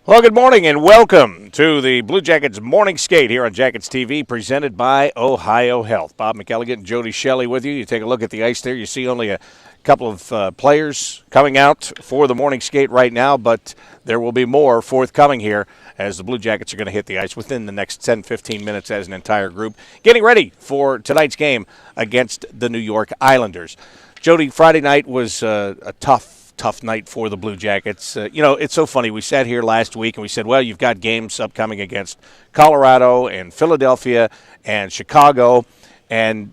Well, good morning and welcome to the Blue Jackets Morning Skate here on Jackets TV, presented by Ohio Health. Bob McElligott and Jody Shelley with you. You take a look at the ice there. You see only a couple of players coming out for the morning skate right now, but there will be more forthcoming here as the Blue Jackets are going to hit the ice within the next 10-15 minutes as an entire group, getting ready for tonight's game against the New York Islanders. Jody, Friday night was a tough night for the Blue Jackets. It's so funny. We sat here last week and we said, well, you've got games upcoming against Colorado and Philadelphia and Chicago. And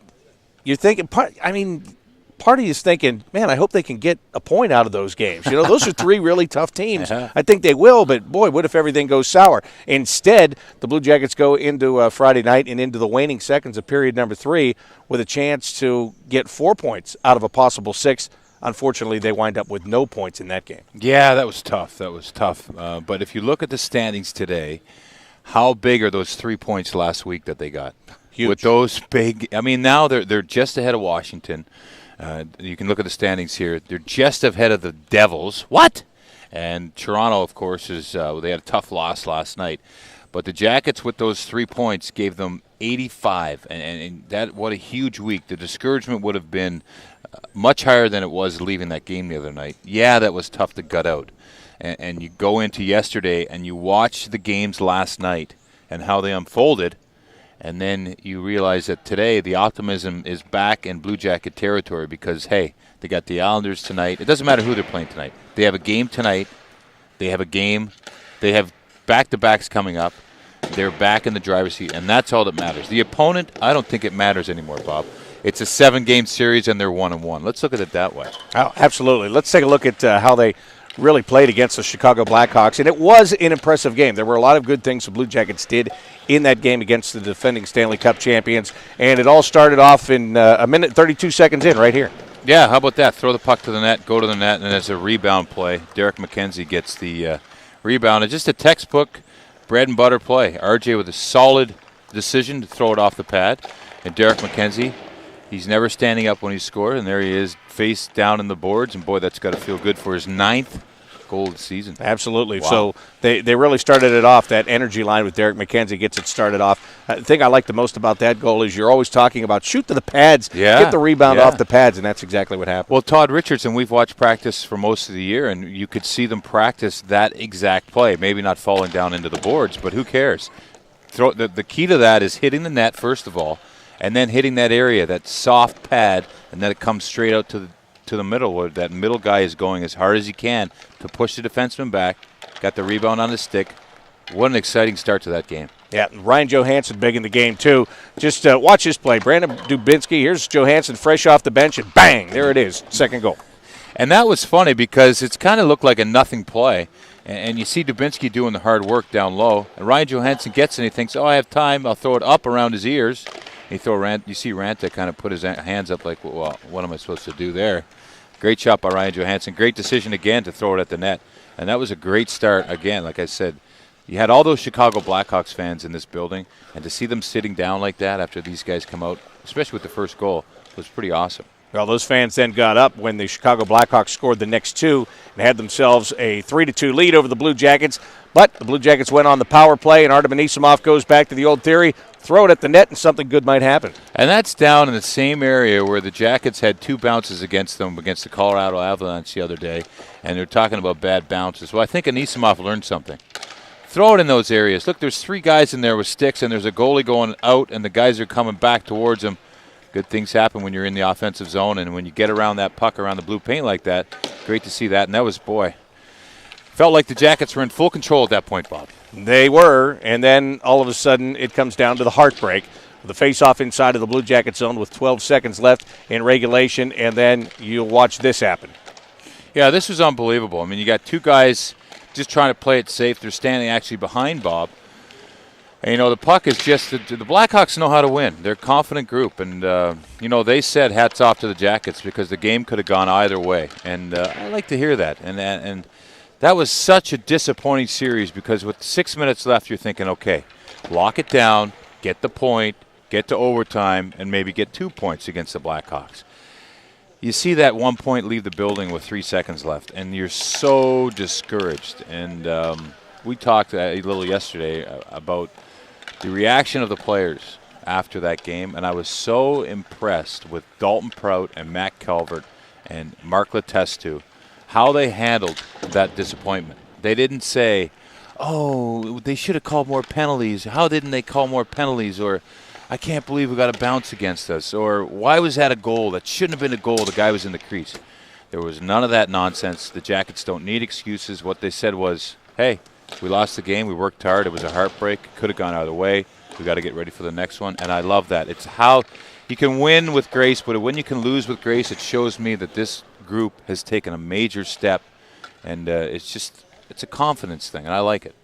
you're thinking, part of you is thinking, man, I hope they can get a point out of those games. Those are three really tough teams. I think they will, but boy, what if everything goes sour? Instead, the Blue Jackets go into Friday night and into the waning seconds of period number 3 with a chance to get 4 points out of a possible 6. Unfortunately, they wind up with no points in that game. Yeah, that was tough. But if you look at the standings today, how big are those 3 points last week that they got? Huge. With those big, now they're just ahead of Washington. You can look at the standings here. They're just ahead of the Devils. What? And Toronto, of course, they had a tough loss last night. But the Jackets, with those 3 points, gave them 85, and that, what a huge week. The discouragement would have been much higher than it was leaving that game the other night. Yeah, that was tough to gut out. And you go into yesterday and you watch the games last night and how they unfolded, and then you realize that today the optimism is back in Blue Jacket territory because, hey, they got the Islanders tonight. It doesn't matter who they're playing tonight. They have a game tonight. They have back-to-backs coming up. They're back in the driver's seat, and that's all that matters. The opponent, I don't think it matters anymore, Bob. It's a 7-game series, and they're 1-1. Let's look at it that way. Oh, absolutely. Let's take a look at how they really played against the Chicago Blackhawks, and it was an impressive game. There were a lot of good things the Blue Jackets did in that game against the defending Stanley Cup champions, and it all started off in a minute 32 seconds in right here. Yeah, how about that? Throw the puck to the net, go to the net, and as a rebound play, Derek McKenzie gets the rebound. And just a textbook bread and butter play. RJ with a solid decision to throw it off the pad, and Derek McKenzie, he's never standing up when he scored, and there he is, face down in the boards, and boy, that's got to feel good for his 9th goal of the season. Absolutely. Wow. So they really started it off. That energy line with Derek McKenzie gets it started off. The thing I like the most about that goal is you're always talking about shoot to the pads, get the rebound off the pads, and that's exactly what happened. Well, Todd Richardson, we've watched practice for most of the year, and you could see them practice that exact play, maybe not falling down into the boards, but who cares? The key to that is hitting the net, first of all, and then hitting that area, that soft pad, and then it comes straight out to the middle, where that middle guy is going as hard as he can to push the defenseman back. Got the rebound on his stick. What an exciting start to that game. Yeah, Ryan Johansson big in the game, too. Just watch this play. Brandon Dubinsky, here's Johansson fresh off the bench, and bang, there it is, second goal. And that was funny because it's kind of looked like a nothing play. And you see Dubinsky doing the hard work down low. And Ryan Johansson gets it, and he thinks, I have time. I'll throw it up around his ears. You see Ranta kind of put his hands up like, well, what am I supposed to do there? Great shot by Ryan Johansson. Great decision again to throw it at the net. And that was a great start. Again, like I said, you had all those Chicago Blackhawks fans in this building, and to see them sitting down like that after these guys come out, especially with the first goal, was pretty awesome. Well, those fans then got up when the Chicago Blackhawks scored the next 2 and had themselves a 3-2 lead over the Blue Jackets. But the Blue Jackets went on the power play, and Artem Anisimov goes back to the old theory, throw it at the net and something good might happen. And that's down in the same area where the Jackets had 2 bounces against them against the Colorado Avalanche the other day, and they're talking about bad bounces. Well, I think Anisimov learned something. Throw it in those areas. Look, there's 3 guys in there with sticks, and there's a goalie going out, and the guys are coming back towards him. Good things happen when you're in the offensive zone, and when you get around that puck around the blue paint like that, great to see that. And that was, felt like the Jackets were in full control at that point, Bob. They were, and then all of a sudden it comes down to the heartbreak. The face-off inside of the Blue Jacket zone with 12 seconds left in regulation, and then you'll watch this happen. Yeah, this was unbelievable. I mean, you got 2 guys just trying to play it safe. They're standing actually behind Bob. And, the puck is just the Blackhawks know how to win. They're a confident group. And, they said hats off to the Jackets because the game could have gone either way. And I like to hear that. And that was such a disappointing series because with 6 minutes left, you're thinking, okay, lock it down, get the point, get to overtime, and maybe get 2 points against the Blackhawks. You see that 1 point leave the building with 3 seconds left, and you're so discouraged. And we talked a little yesterday about the reaction of the players after that game, and I was so impressed with Dalton Prout and Matt Calvert and Mark Letestu, how they handled that disappointment. They didn't say, oh, they should have called more penalties. How didn't they call more penalties? Or, I can't believe we got a bounce against us. Or, why was that a goal? That shouldn't have been a goal. The guy was in the crease. There was none of that nonsense. The Jackets don't need excuses. What they said was, hey, we lost the game. We worked hard. It was a heartbreak. Could have gone either way. We got to get ready for the next one. And I love that. It's how you can win with grace, but when you can lose with grace, it shows me that this group has taken a major step. And it's a confidence thing, and I like it.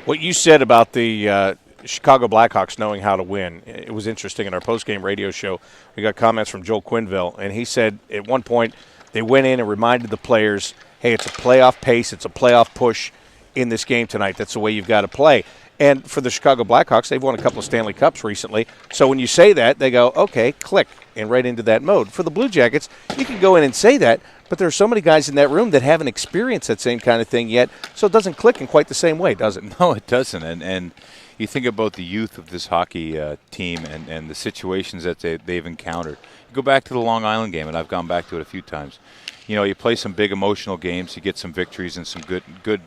What you said about the Chicago Blackhawks knowing how to win, it was interesting. In our post-game radio show, we got comments from Joel Quenneville, and he said at one point they went in and reminded the players, hey, it's a playoff pace, it's a playoff push in this game tonight. That's the way you've got to play. And for the Chicago Blackhawks, they've won a couple of Stanley Cups recently. So when you say that, they go, okay, click, and right into that mode. For the Blue Jackets, you can go in and say that, but there are so many guys in that room that haven't experienced that same kind of thing yet, so it doesn't click in quite the same way, does it? No, it doesn't. And you think about the youth of this hockey team and the situations that they've encountered. You go back to the Long Island game, and I've gone back to it a few times. You know, you play some big emotional games, you get some victories and some good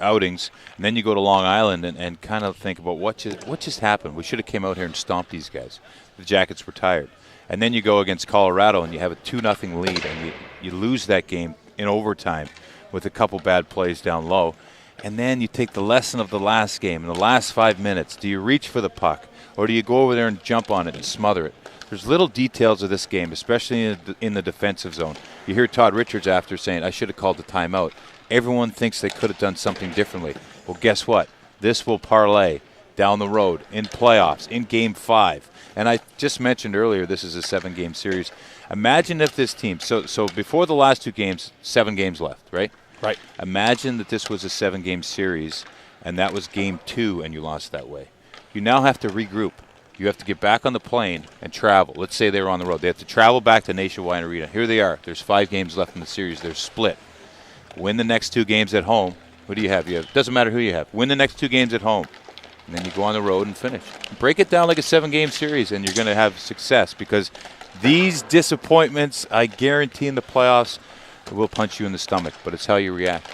outings, and then you go to Long Island and kind of think about what just happened. We should have came out here and stomped these guys. The Jackets were tired. And then you go against Colorado and you have a 2-0 lead, and you lose that game in overtime with a couple bad plays down low. And then you take the lesson of the last game in the last 5 minutes. Do you reach for the puck, or do you go over there and jump on it and smother it? There's little details of this game, especially in the defensive zone. You hear Todd Richards after saying, I should have called the timeout. Everyone thinks they could have done something differently. Well, guess what? This will parlay down the road in playoffs, in Game 5. And I just mentioned earlier this is a 7-game series. Imagine if this team, so before the last 2 games, 7 games left, right? Right. Imagine that this was a 7-game series and that was Game 2 and you lost that way. You now have to regroup. You have to get back on the plane and travel. Let's say they were on the road. They have to travel back to Nationwide Arena. Here they are. There's 5 games left in the series. They're split. Win the next 2 games at home. Who do you have? Doesn't matter who you have. Win the next 2 games at home. And then you go on the road and finish. Break it down like a 7-game series, and you're going to have success, because these disappointments, I guarantee in the playoffs, will punch you in the stomach, but it's how you react.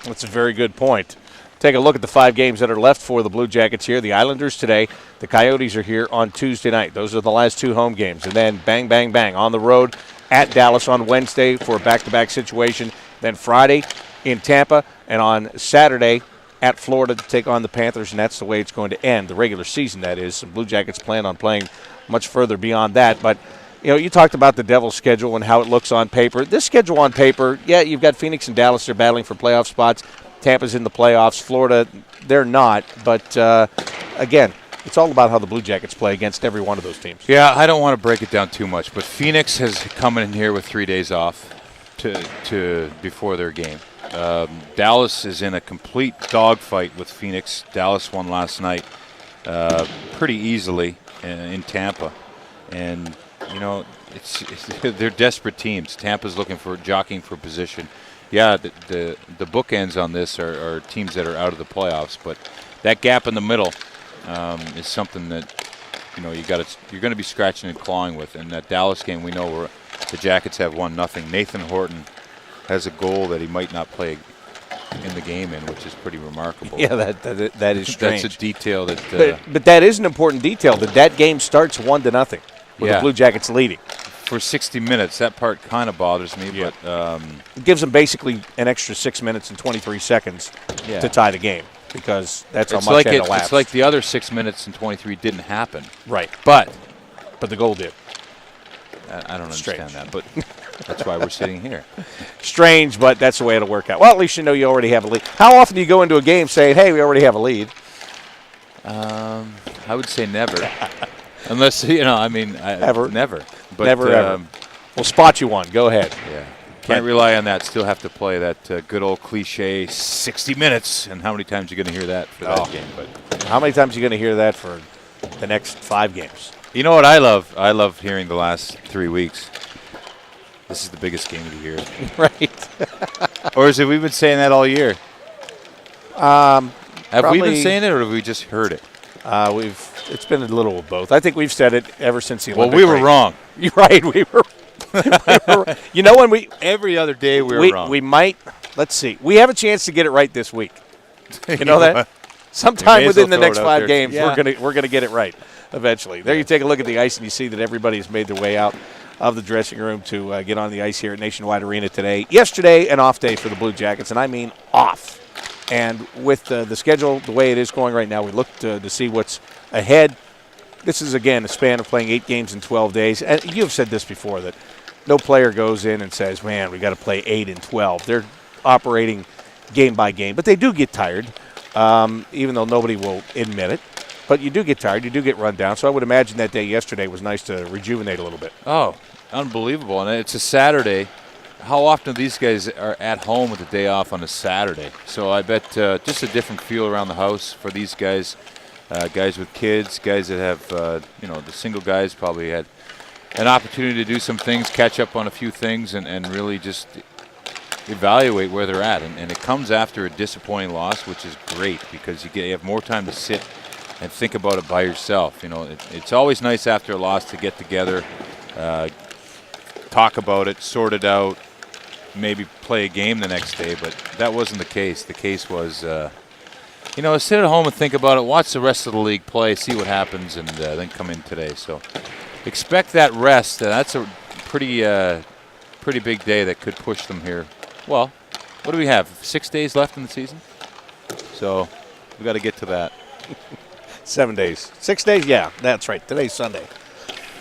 That's a very good point. Take a look at the 5 games that are left for the Blue Jackets here. The Islanders today. The Coyotes are here on Tuesday night. Those are the last 2 home games. And then bang, bang, bang on the road at Dallas on Wednesday for a back-to-back situation. Then Friday in Tampa, and on Saturday at Florida to take on the Panthers, and that's the way it's going to end, the regular season, that is. Some Blue Jackets plan on playing much further beyond that. But, you know, you talked about the Devils' schedule and how it looks on paper. This schedule on paper, yeah, you've got Phoenix and Dallas. They're battling for playoff spots. Tampa's in the playoffs. Florida, they're not. But, again, it's all about how the Blue Jackets play against every one of those teams. Yeah, I don't want to break it down too much, but Phoenix has come in here with 3 days off to before their game. Dallas is in a complete dogfight with Phoenix. Dallas won last night pretty easily in Tampa. And, you know, they're desperate teams. Tampa's jockeying for position. Yeah, the bookends on this are teams that are out of the playoffs, but that gap in the middle is something that, you know, you're going to be scratching and clawing with. And that Dallas game, we know where the Jackets have 1-0. Nathan Horton has a goal that he might not play in the game in, which is pretty remarkable. Yeah, that is strange. That's a detail that. But that is an important detail. That game starts 1-0 with the Blue Jackets leading for 60 minutes. That part kind of bothers me, but it gives them basically an extra 6 minutes and 23 seconds to tie the game, because that's how much had elapsed. It's like the other 6 minutes and 23 didn't happen. Right, but the goal did. I don't understand that, but that's why we're sitting here. Strange, but that's the way it'll work out. Well, at least you know you already have a lead. How often do you go into a game saying, hey, we already have a lead? I would say never. Unless, you know, I mean, never. But, never, ever. We'll spot you one. Go ahead. Yeah. Can't rely on that. Still have to play that good old cliche 60 minutes. And how many times are you going to hear that for that game? But how many times are you going to hear that for the next 5 games? You know what I love? I love hearing the last 3 weeks. This is the biggest game of the year. Right. Or is it we've been saying that all year? Have we been saying it, or have we just heard it? It's been a little of both. I think we've said it ever since the Olympic Well, we were break. wrong. You're right. We were. You know, when we every other day we were wrong. We might. Let's see. We have a chance to get it right this week. You know that? Sometime within the next 5 games, we're gonna get it right eventually. There you take a look at the ice and you see that everybody's made their way out of the dressing room to get on the ice here at Nationwide Arena today. Yesterday, an off day for the Blue Jackets, and I mean off. And with the schedule the way it is going right now, we look to see what's ahead. This is, again, a span of playing 8 games in 12 days. And you have said this before, that no player goes in and says, man, we got to play 8 in 12. They're operating game by game. But they do get tired, even though nobody will admit it. But you do get tired. You do get run down. So I would imagine that day yesterday was nice to rejuvenate a little bit. Oh, unbelievable. And it's a Saturday. How often these guys are at home with the day off on a Saturday? So I bet just a different feel around the house for these guys. Guys with kids, guys that have, the single guys probably had an opportunity to do some things, catch up on a few things, and really just evaluate where they're at. And it comes after a disappointing loss, which is great because you have more time to sit and think about it by yourself. You know, it's always nice after a loss to get together, talk about it, sort it out, maybe play a game the next day, but that wasn't the case. The case was, sit at home and think about it, watch the rest of the league play, see what happens, and then come in today. So expect that rest. That's a pretty big day that could push them here. Well, what do we have, 6 days left in the season? So we got to get to that. 7 days. 6 days? Yeah, that's right. Today's Sunday.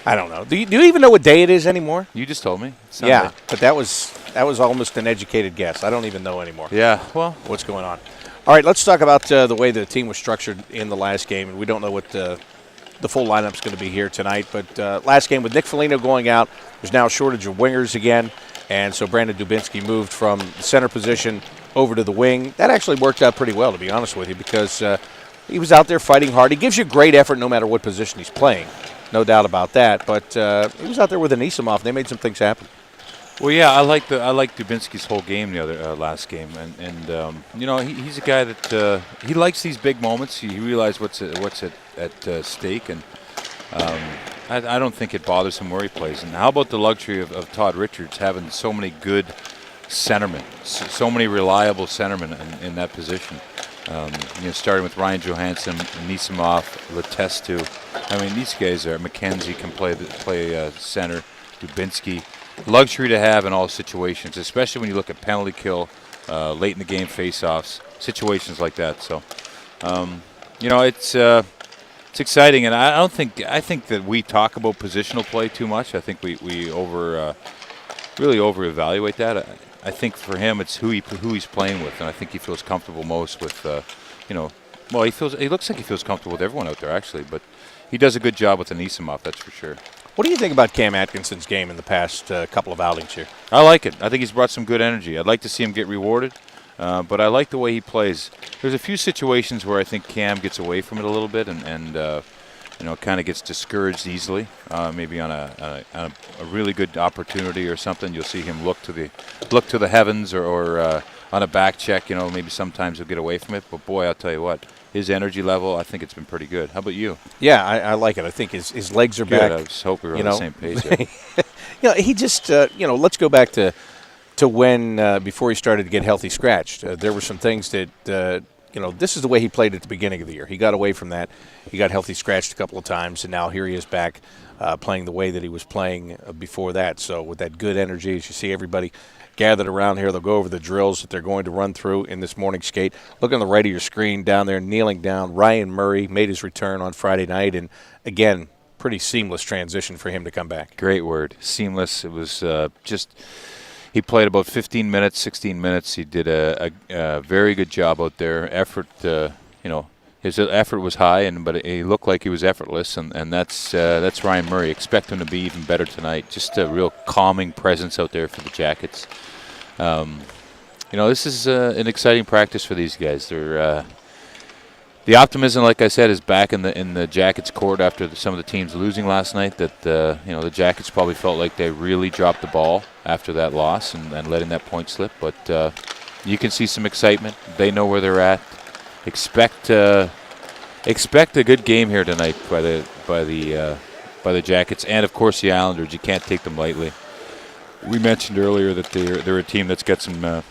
I don't know. Do you even know what day it is anymore? You just told me. Sunday. Yeah, but that was almost an educated guess. I don't even know anymore. Yeah, well. What's going on? All right, let's talk about the way the team was structured in the last game. And we don't know what the full lineup's going to be here tonight. But last game with Nick Foligno going out, there's now a shortage of wingers again. And so Brandon Dubinsky moved from the center position over to the wing. That actually worked out pretty well, to be honest with you, because he was out there fighting hard. He gives you great effort no matter what position he's playing. No doubt about that. But he was out there with Anisimov. They made some things happen. Well, yeah, I like Dubinsky's whole game the other last game, and he's a guy that he likes these big moments. He realizes what's at stake, and I don't think it bothers him where he plays. And how about the luxury of Todd Richards having so many good centermen, so many reliable centermen in that position. Starting with Ryan Johansson, Anisimov, Letestu. I mean, these guys are. McKenzie can play center. Dubinsky. Luxury to have in all situations, especially when you look at penalty kill, late in the game face-offs, situations like that. So, it's exciting, and I think that we talk about positional play too much. I think we really over-evaluate that. I think for him it's who he's playing with, and I think he feels comfortable most with, he looks like he feels comfortable with everyone out there actually, but he does a good job with Anisimov, that's for sure. What do you think about Cam Atkinson's game in the past couple of outings here? I like it. I think he's brought some good energy. I'd like to see him get rewarded, but I like the way he plays. There's a few situations where I think Cam gets away from it a little bit and kind of gets discouraged easily. Maybe on a really good opportunity or something, you'll see him look to the heavens or on a back check. Maybe sometimes he'll get away from it. But boy, I'll tell you what. His energy level, I think it's been pretty good. How about you? Yeah, I like it. I think his legs are good. back. I just hope we were on the same page there. He just, let's go back to when, before he started to get healthy scratched. There were some things that, this is the way he played at the beginning of the year. He got away from that. He got healthy scratched a couple of times, and now here he is back playing the way that he was playing before that. So with that good energy, as you see everybody gathered around here, they'll go over the drills that they're going to run through in this morning skate. Look on the right of your screen down there, kneeling down. Ryan Murray made his return on Friday night, and again, pretty seamless transition for him to come back. Great word, seamless. It was he played about 15 minutes, 16 minutes. He did a very good job out there. Effort, his effort was high, but he looked like he was effortless, and that's Ryan Murray. Expect him to be even better tonight. Just a real calming presence out there for the Jackets. This is an exciting practice for these guys. They're the optimism, like I said, is back in the Jackets' court after some of the teams losing last night. That the Jackets probably felt like they really dropped the ball after that loss and letting that point slip. But you can see some excitement. They know where they're at. expect a good game here tonight by the Jackets, and of course the Islanders. You can't take them lightly. We mentioned earlier that they're a team that's got some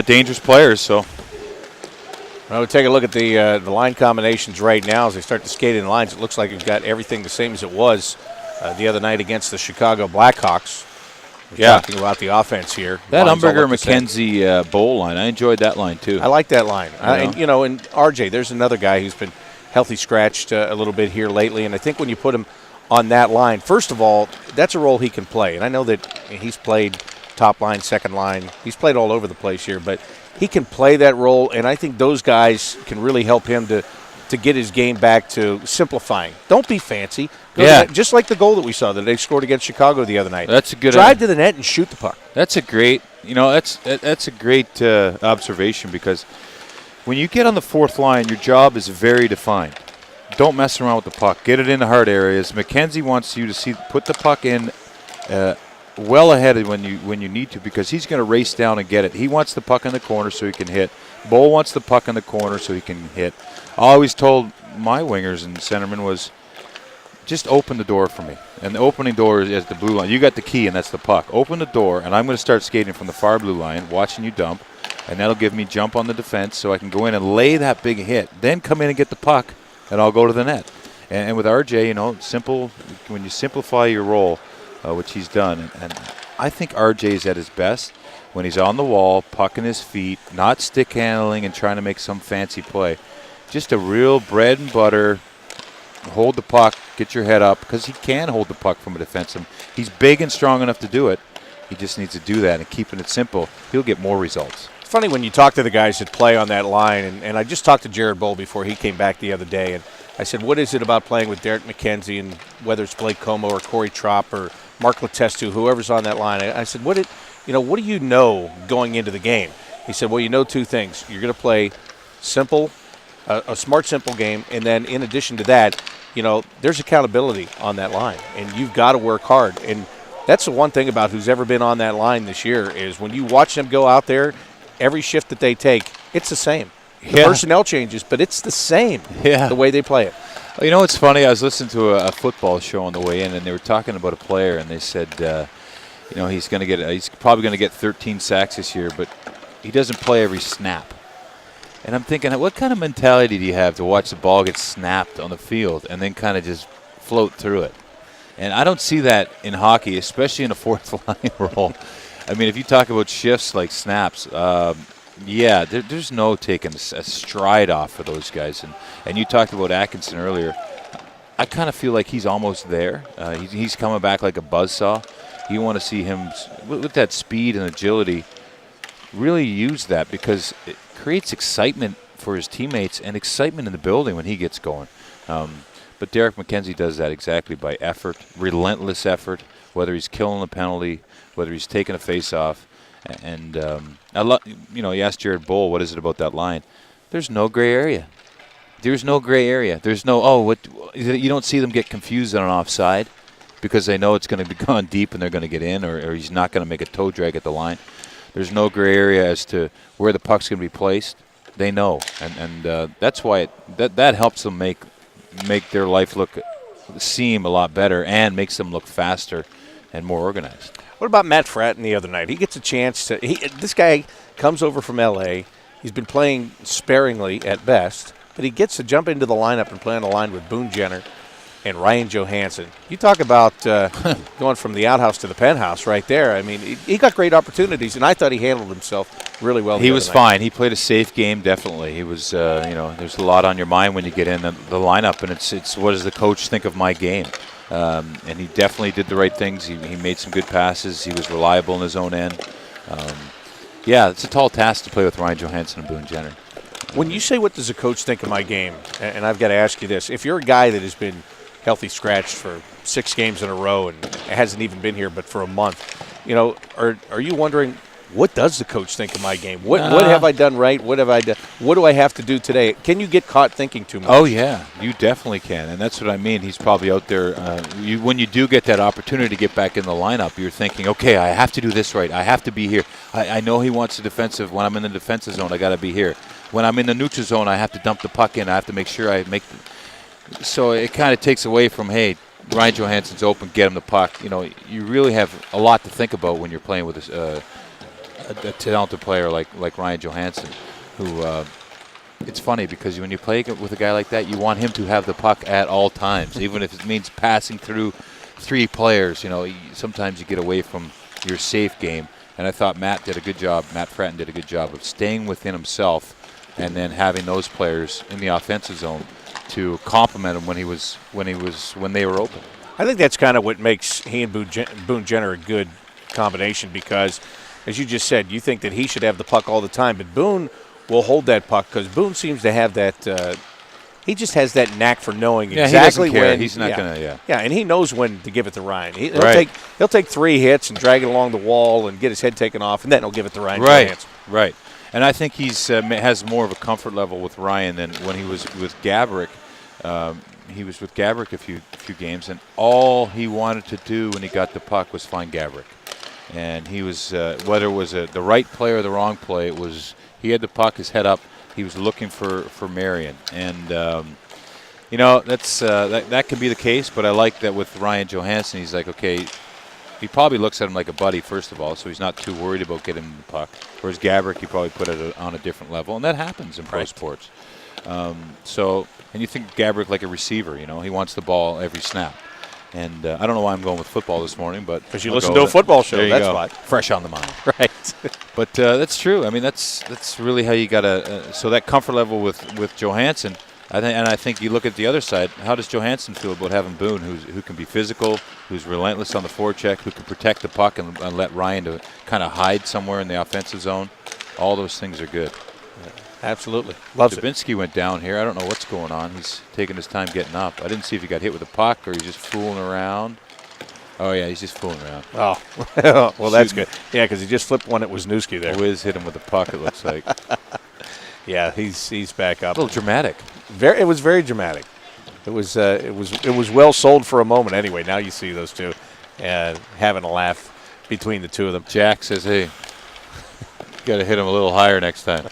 dangerous players. So well, we'll take a look at the line combinations right now as they start to skate in lines. It looks like we've got everything the same as it was the other night against the Chicago Blackhawks. We're talking about the offense here. That Umberger McKenzie Bowl line, I enjoyed that line too. I like that line. And RJ, there's another guy who's been healthy scratched a little bit here lately, and I think when you put him on that line, first of all, that's a role he can play. And I know that he's played top line, second line. He's played all over the place here, but he can play that role, and I think those guys can really help him to get his game back to simplifying. Don't be fancy. Just like the goal that we saw that they scored against Chicago the other night. That's a good drive to the net and shoot the puck. That's a great, that's a great observation, because when you get on the fourth line, your job is very defined. Don't mess around with the puck. Get it in the hard areas. McKenzie wants you to put the puck in well ahead of when you need to, because he's going to race down and get it. He wants the puck in the corner so he can hit. Bull wants the puck in the corner so he can hit. I always told my wingers and centermen was, just open the door for me. And the opening door is the blue line. You got the key, and that's the puck. Open the door, and I'm going to start skating from the far blue line, watching you dump, and that'll give me jump on the defense so I can go in and lay that big hit. Then come in and get the puck, and I'll go to the net. And with RJ, simple. When you simplify your role, which he's done, and I think RJ is at his best when he's on the wall, puck in his feet, not stick handling and trying to make some fancy play. Just a real bread and butter, hold the puck, get your head up, because he can hold the puck from a defenseman. He's big and strong enough to do it. He just needs to do that, and keeping it simple, he'll get more results. It's funny when you talk to the guys that play on that line, and I just talked to Jared Bull before he came back the other day, and I said, what is it about playing with Derek McKenzie, and whether it's Blake Como or Corey Tropp or Mark Letestu, whoever's on that line? I said, what do you know going into the game? He said, well, you know two things. You're going to play simple, a smart, simple game, and then in addition to that, there's accountability on that line, and you've got to work hard. And that's the one thing about who's ever been on that line this year is when you watch them go out there, every shift that they take, it's the same. The personnel changes, but it's the same the way they play it. You know what's funny? I was listening to a football show on the way in, and they were talking about a player, and they said, he's probably going to get 13 sacks this year, but he doesn't play every snap. And I'm thinking, what kind of mentality do you have to watch the ball get snapped on the field and then kind of just float through it? And I don't see that in hockey, especially in a fourth line role. I mean, if you talk about shifts like snaps, there's no taking a stride off for those guys. And you talked about Atkinson earlier. I kind of feel like he's almost there. He's coming back like a buzzsaw. You want to see him with that speed and agility really use that, because it creates excitement for his teammates and excitement in the building when he gets going. But Derek McKenzie does that exactly by effort, relentless effort, whether he's killing a penalty, whether he's taking a face-off. And you asked Jared Bull, what is it about that line? There's no gray area. There's no gray area. There's no, you don't see them get confused on an offside because they know it's going to be gone deep and they're going to get in, or he's not going to make a toe drag at the line. There's no gray area as to where the puck's going to be placed. They know, and that's why that helps them make their life seem a lot better and makes them look faster and more organized. What about Matt Fratton the other night? He gets a chance to. This guy comes over from L.A. He's been playing sparingly at best, but he gets to jump into the lineup and play on the line with Boone Jenner and Ryan Johansson. You talk about going from the outhouse to the penthouse right there. I mean, he got great opportunities, and I thought he handled himself really well. He was fine. He played a safe game, definitely. He was, there's a lot on your mind when you get in the lineup, and it's what does the coach think of my game? And he definitely did the right things. He made some good passes. He was reliable in his own end. It's a tall task to play with Ryan Johansson and Boone Jenner. When you say what does the coach think of my game, and I've got to ask you this, if you're a guy that has been healthy scratched for 6 games in a row and hasn't even been here but for a month, are you wondering, what does the coach think of my game? What have I done right? What have I done? What do I have to do today? Can you get caught thinking too much? Oh, yeah, you definitely can, and that's what I mean. He's probably out there. When you do get that opportunity to get back in the lineup, you're thinking, okay, I have to do this right. I have to be here. I know he wants the defensive. When I'm in the defensive zone, I got to be here. when I'm in the neutral zone, I have to dump the puck in. I have to make sure I make so it kind of takes away from, hey, Ryan Johansson's open, get him the puck. You really have a lot to think about when you're playing with a talented player like Ryan Johansson, who it's funny because when you play with a guy like that, you want him to have the puck at all times, even if it means passing through 3 players. Sometimes you get away from your safe game, and I thought Matt Fratton did a good job of staying within himself and then having those players in the offensive zone to complement him when they were open. I think that's kind of what makes he and Boone Jenner a good combination because, as you just said, you think that he should have the puck all the time, but Boone will hold that puck because Boone seems to have that he just has that knack for knowing exactly he doesn't care. when. He's not going to, Yeah, and he knows when to give it to Ryan. He'll take 3 hits and drag it along the wall and get his head taken off, and then he'll give it to Ryan Johansson. Right. And I think he's has more of a comfort level with Ryan than when he was with Gaborik. He was with Gaborik a few games, and all he wanted to do when he got the puck was find Gaborik. And he was, whether it was the right play or the wrong play, he had the puck, his head up. He was looking for Marion, and that can be the case. But I like that with Ryan Johansson. He's like, okay, he probably looks at him like a buddy first of all, so he's not too worried about getting the puck. Whereas Gaborik, he probably put it on a different level, and that happens in pro sports. And you think Gaborik like a receiver, he wants the ball every snap. And I don't know why I'm going with football this morning, but because you listen to a football show, that's why. Fresh on the mind, right? But that's true. I mean, that's really how you got to. So that comfort level with Johansson, I think you look at the other side. How does Johansson feel about having Boone, who can be physical, who's relentless on the forecheck, who can protect the puck and let Ryan to kind of hide somewhere in the offensive zone? All those things are good. Absolutely. Loves Dubinsky went down here. I don't know what's going on. He's taking his time getting up. I didn't see if he got hit with a puck or he's just fooling around. Oh, yeah, he's just fooling around. Oh, well, that's good. Yeah, because he just flipped one at Wisniewski there. Wiz hit him with a puck, it looks like. Yeah, he's back up. A little dramatic. It was very dramatic. It was well sold for a moment anyway. Now you see those two having a laugh between the two of them. Jack says, hey, got to hit him a little higher next time.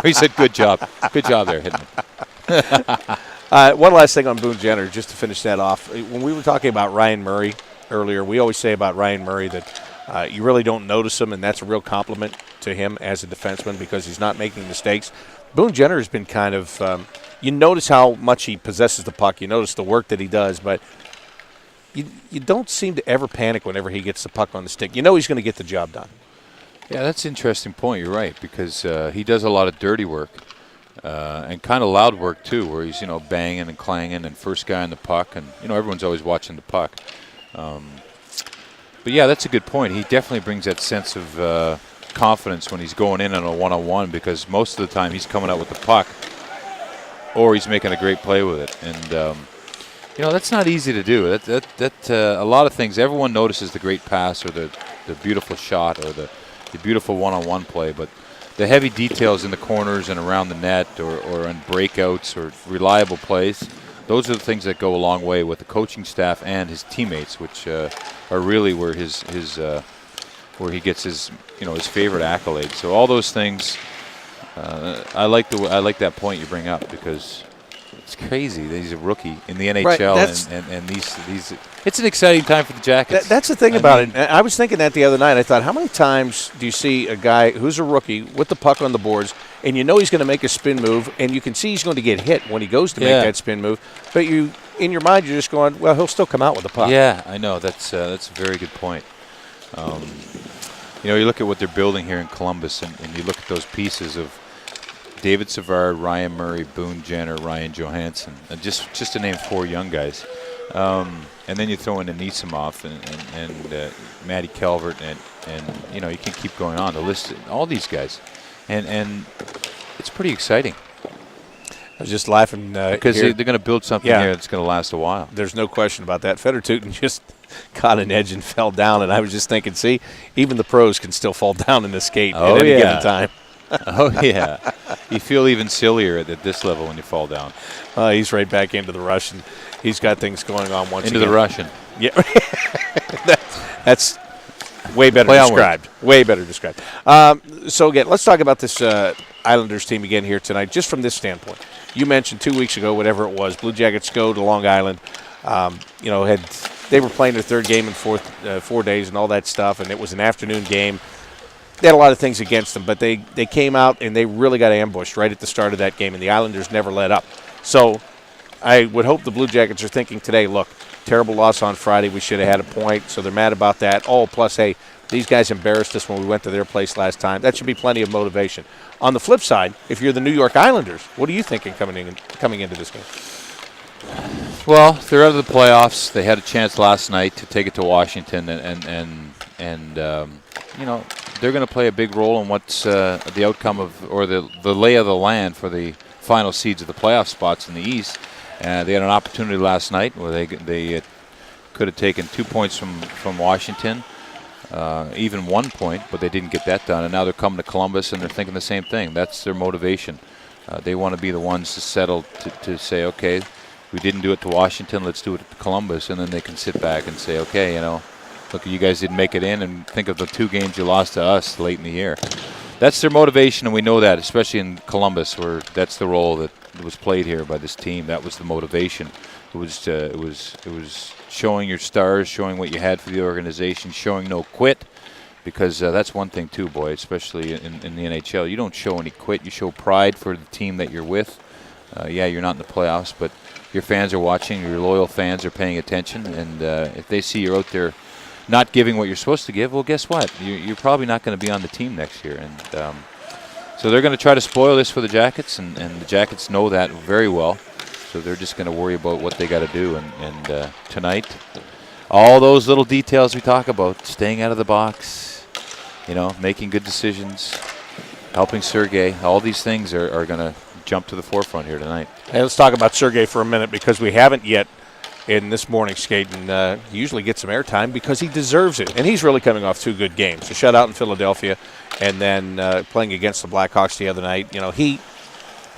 He said, good job. Good job there hitting him. One last thing on Boone Jenner, just to finish that off. When we were talking about Ryan Murray earlier, we always say about Ryan Murray that you really don't notice him, and that's a real compliment to him as a defenseman because he's not making mistakes. Boone Jenner has been kind of you notice how much he possesses the puck. You notice the work that he does, but you don't seem to ever panic whenever he gets the puck on the stick. You know he's going to get the job done. Yeah, that's an interesting point. You're right, because he does a lot of dirty work and kind of loud work, too, where he's, banging and clanging and first guy on the puck. And, everyone's always watching the puck. But, yeah, that's a good point. He definitely brings that sense of confidence when he's going in on a one-on-one because most of the time he's coming out with the puck or he's making a great play with it. And, that's not easy to do. A lot of things, everyone notices the great pass or the beautiful shot or the beautiful one-on-one play, but the heavy details in the corners and around the net or on breakouts or reliable plays, those are the things that go a long way with the coaching staff and his teammates, which are really where where he gets his his favorite accolades. So all those things, I like that point you bring up because it's crazy that he's a rookie in the NHL, right, and these. It's an exciting time for the Jackets. That's the thing about it. I was thinking that the other night. I thought, how many times do you see a guy who's a rookie with the puck on the boards, and he's going to make a spin move, and you can see he's going to get hit when he goes to make that spin move, but in your mind you're just going, well, he'll still come out with the puck. Yeah, I know. That's a very good point. You look at what they're building here in Columbus, and you look at those pieces of David Savard, Ryan Murray, Boone Jenner, Ryan Johansson, just to name 4 young guys. And then you throw in Anisimov and Matty Calvert, and you can keep going on. The list, all these guys, and it's pretty exciting. I was just laughing because they're going to build something here that's going to last a while. There's no question about that. Fedor-Tutin just caught an edge and fell down, and I was just thinking, see, even the pros can still fall down in the skate at any given time. Oh, yeah. You feel even sillier at this level when you fall down. He's right back into the rush, and he's got things going on once into again. The Russian. Yeah. That's Way better Play on described. Way better described. So, again, let's talk about this Islanders team again here tonight, just from this standpoint. You mentioned 2 weeks ago, whatever it was, Blue Jackets go to Long Island. They were playing their third game in 4 days and all that stuff, and it was an afternoon game. They had a lot of things against them, but they came out and they really got ambushed right at the start of that game, and the Islanders never let up. So I would hope the Blue Jackets are thinking today, look, terrible loss on Friday. We should have had a point, so they're mad about that. Oh, plus, hey, these guys embarrassed us when we went to their place last time. That should be plenty of motivation. On the flip side, if you're the New York Islanders, what are you thinking coming into this game? Well, they're out of the playoffs. They had a chance last night to take it to Washington, and they're going to play a big role in what's the outcome of, or the lay of the land for the final seeds of the playoff spots in the East. They had an opportunity last night where they could have taken 2 points from Washington, even 1 point, but they didn't get that done. And now they're coming to Columbus, and they're thinking the same thing. That's their motivation. They want to be the ones to settle to say, okay, we didn't do it to Washington, let's do it to Columbus, and then they can sit back and say, okay, look, you guys didn't make it in, and think of the 2 games you lost to us late in the year. That's their motivation, and we know that, especially in Columbus, where that's the role that was played here by this team. That was the motivation. It was showing your stars, showing what you had for the organization, showing no quit, because that's one thing too, boy, especially in the NHL. You don't show any quit. You show pride for the team that you're with. You're not in the playoffs, but your fans are watching, your loyal fans are paying attention, and if they see you're out there not giving what you're supposed to give, well, guess what? You're probably not going to be on the team next year. And so they're going to try to spoil this for the Jackets, and the Jackets know that very well. So they're just going to worry about what they got to do. And tonight, all those little details we talk about, staying out of the box, making good decisions, helping Sergei, all these things are going to jump to the forefront here tonight. Hey, let's talk about Sergei for a minute, because we haven't yet in this morning skate, and he usually gets some airtime because he deserves it. And he's really coming off 2 good games, a shutout in Philadelphia and then playing against the Blackhawks the other night.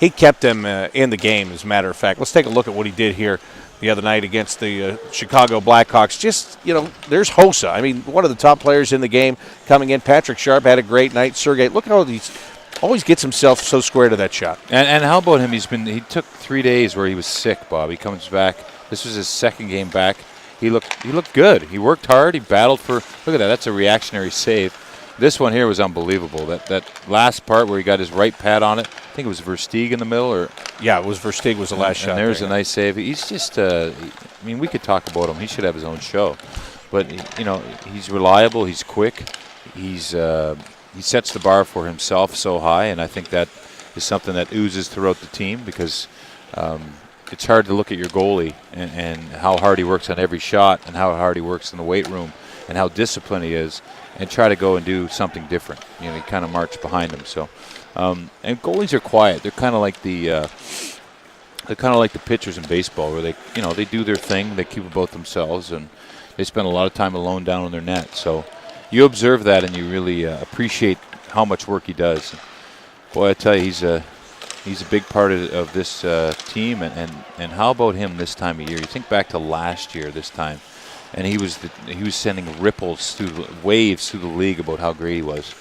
He kept them in the game, as a matter of fact. Let's take a look at what he did here the other night against the Chicago Blackhawks. Just, there's Hossa. I mean, one of the top players in the game coming in. Patrick Sharp had a great night. Sergei, look how he's always gets himself so square to that shot. And how about him? He took 3 days where he was sick, Bob. He comes back. This was his 2nd game back. He looked good. He worked hard. He battled for. Look at that. That's a reactionary save. This one here was unbelievable. That last part where he got his right pad on it. I think it was Versteeg in the middle, or yeah, it was Versteeg was the last shot. And there's a nice save. He's just. We could talk about him. He should have his own show, but he's reliable. He's quick. He sets the bar for himself so high, and I think that is something that oozes throughout the team, because it's hard to look at your goalie and how hard he works on every shot, and how hard he works in the weight room, and how disciplined he is, and try to go and do something different. He kind of march behind him. So, and goalies are quiet. They're kind of like the pitchers in baseball, where they do their thing. They keep about themselves, and they spend a lot of time alone down on their net. So you observe that, and you really appreciate how much work he does. Boy, I tell you, he's a big part of this team, and how about him this time of year? You think back to last year this time, and he was sending ripples waves through the league about how great he was.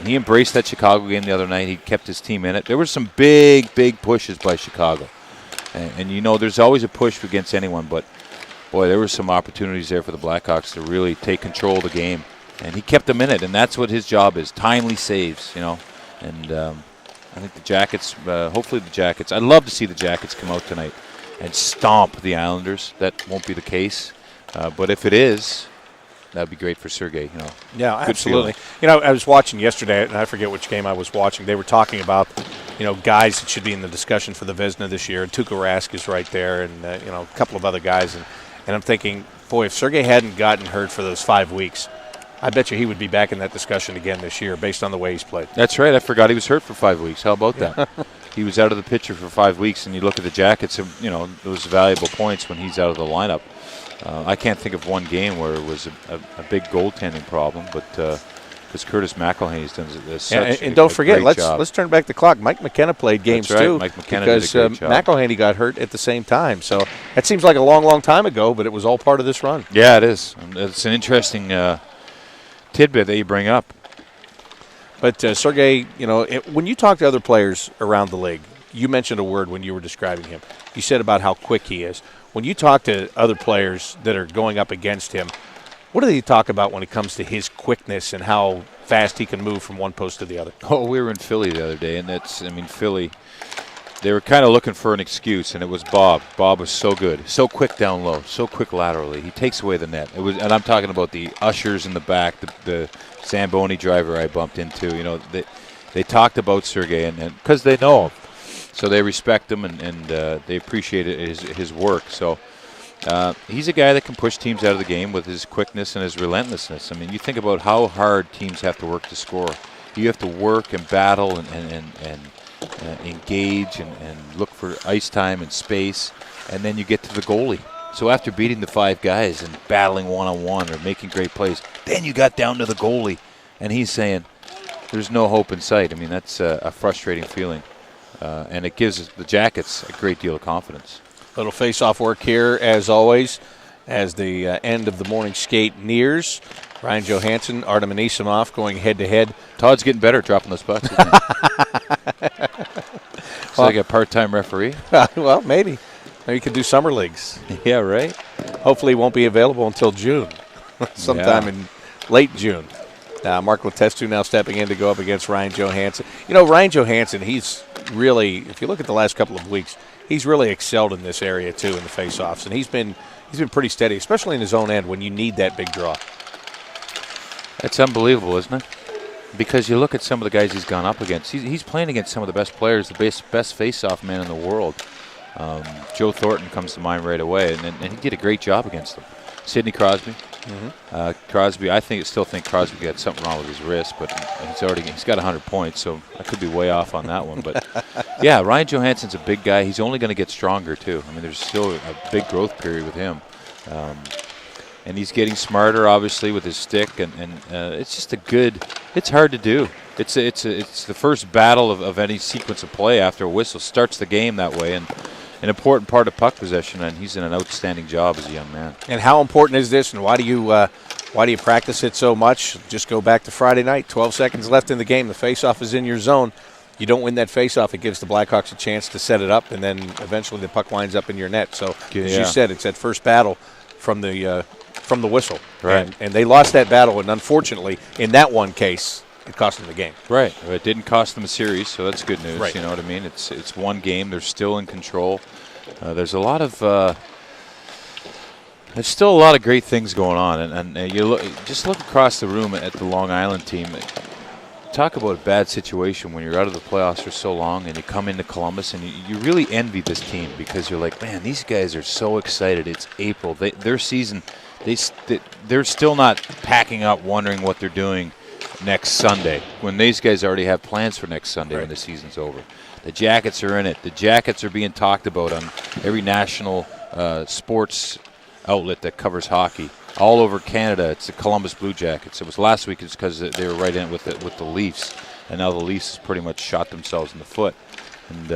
He embraced that Chicago game the other night. He kept his team in it. There were some big pushes by Chicago, and there's always a push against anyone, but boy, there were some opportunities there for the Blackhawks to really take control of the game, and he kept them in it, and that's what his job is: timely saves, and. I think the Jackets, hopefully the Jackets, I'd love to see the Jackets come out tonight and stomp the Islanders. That won't be the case. But if it is, that would be great for Sergei. Yeah, absolutely. I was watching yesterday, and I forget which game I was watching. They were talking about, guys that should be in the discussion for the Vezina this year. And Tuukka Rask is right there, and, a couple of other guys. And I'm thinking, boy, if Sergei hadn't gotten hurt for those 5 weeks, I bet you he would be back in that discussion again this year based on the way he's played. That's right. I forgot he was hurt for 5 weeks. How about that? He was out of the picture for 5 weeks, and you look at the Jackets, those valuable points when he's out of the lineup. I can't think of one game where it was a big goaltending problem, but because Curtis McElhaney's done such and don't forget, great job. let's turn back the clock. Mike McKenna played games That's right. too, Mike McKenna because did a great job. McElhaney got hurt at the same time. So that seems like a long time ago, but it was all part of this run. Yeah, it is. It's an interesting tidbit that you bring up. But, Sergei, when you talk to other players around the league, you mentioned a word when you were describing him. You said about how quick he is. When you talk to other players that are going up against him, what do they talk about when it comes to his quickness and how fast he can move from one post to the other? Oh, we were in Philly the other day, and Philly, they were kind of looking for an excuse, and it was Bob. Bob was so good, so quick down low, so quick laterally. He takes away the net. And I'm talking about the ushers in the back, the Zamboni driver I bumped into. They talked about Sergei, and because they know him, so they respect him and they appreciate his work. So he's a guy that can push teams out of the game with his quickness and his relentlessness. I mean, you think about how hard teams have to work to score. You have to work and battle and engage and look for ice time and space, and then you get to the goalie. So after beating the 5 guys and battling one-on-one or making great plays, then you got down to the goalie, and he's saying there's no hope in sight. I mean, that's a frustrating feeling, and it gives the Jackets a great deal of confidence. Little face-off work here, as always, as the end of the morning skate nears. Ryan Johansson, Artem Anisimov going head-to-head. Todd's getting better at dropping those pucks. It's like a part-time referee. Well, maybe. Maybe you could do summer leagues. Yeah, right. Hopefully it won't be available until June, sometime in late June. Mark Letestu now stepping in to go up against Ryan Johansson. Ryan Johansson, he's really, if you look at the last couple of weeks, he's really excelled in this area, too, in the face-offs. And he's been pretty steady, especially in his own end when you need that big draw. It's unbelievable, isn't it? Because you look at some of the guys he's gone up against. He's playing against some of the best players, the best face-off man in the world. Joe Thornton comes to mind right away, and he did a great job against them. Sidney Crosby. Crosby, I still think Crosby got something wrong with his wrist, but he's got 100 points, so I could be way off on that one. But yeah, Ryan Johansson's a big guy. He's only going to get stronger too. I mean, there's still a big growth period with him, and he's getting smarter, obviously, with his stick. And it's just it's hard to do. It's the first battle of any sequence of play after a whistle starts the game that way, and an important part of puck possession, and he's in an outstanding job as a young man. And how important is this, and why do you practice it so much? Just go back to Friday night, 12 seconds left in the game. The faceoff is in your zone. You don't win that faceoff, it gives the Blackhawks a chance to set it up, and then eventually the puck winds up in your net. So, as you said, it's that first battle from the whistle. Right. And they lost that battle, and unfortunately, in that one case, it cost them the game. Right. It didn't cost them a series, so that's good news. Right. You know what I mean? It's one game. They're still in control. There's still a lot of great things going on, and you look across the room at the Long Island team. Talk about a bad situation when you're out of the playoffs for so long, and you come into Columbus, and you really envy this team because you're like, man, these guys are so excited. It's April. Their season, they're still not packing up, wondering what they're doing next Sunday, when these guys already have plans for next Sunday when the season's over. The Jackets are in it. The Jackets are being talked about on every national sports outlet that covers hockey. All over Canada, it's the Columbus Blue Jackets. It was last week, it's because they were right in with the Leafs, and now the Leafs has pretty much shot themselves in the foot. And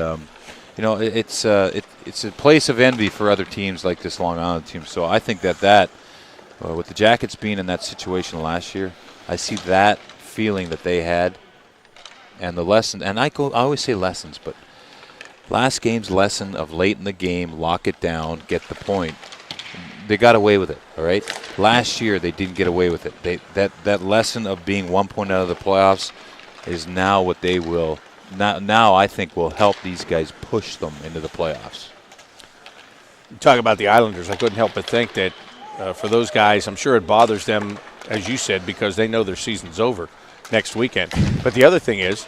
it's a place of envy for other teams like this Long Island team. So I think that with the Jackets being in that situation last year, I see that feeling that they had, and the lesson. And I always say lessons, but last game's lesson of late in the game, lock it down, get the point. They got away with it, all right? Last year they didn't get away with it. That lesson of being 1 point out of the playoffs is now what they will now I think will help these guys push them into the playoffs. You talk about the Islanders. I couldn't help but think that for those guys, I'm sure it bothers them, as you said, because they know their season's over next weekend. But the other thing is,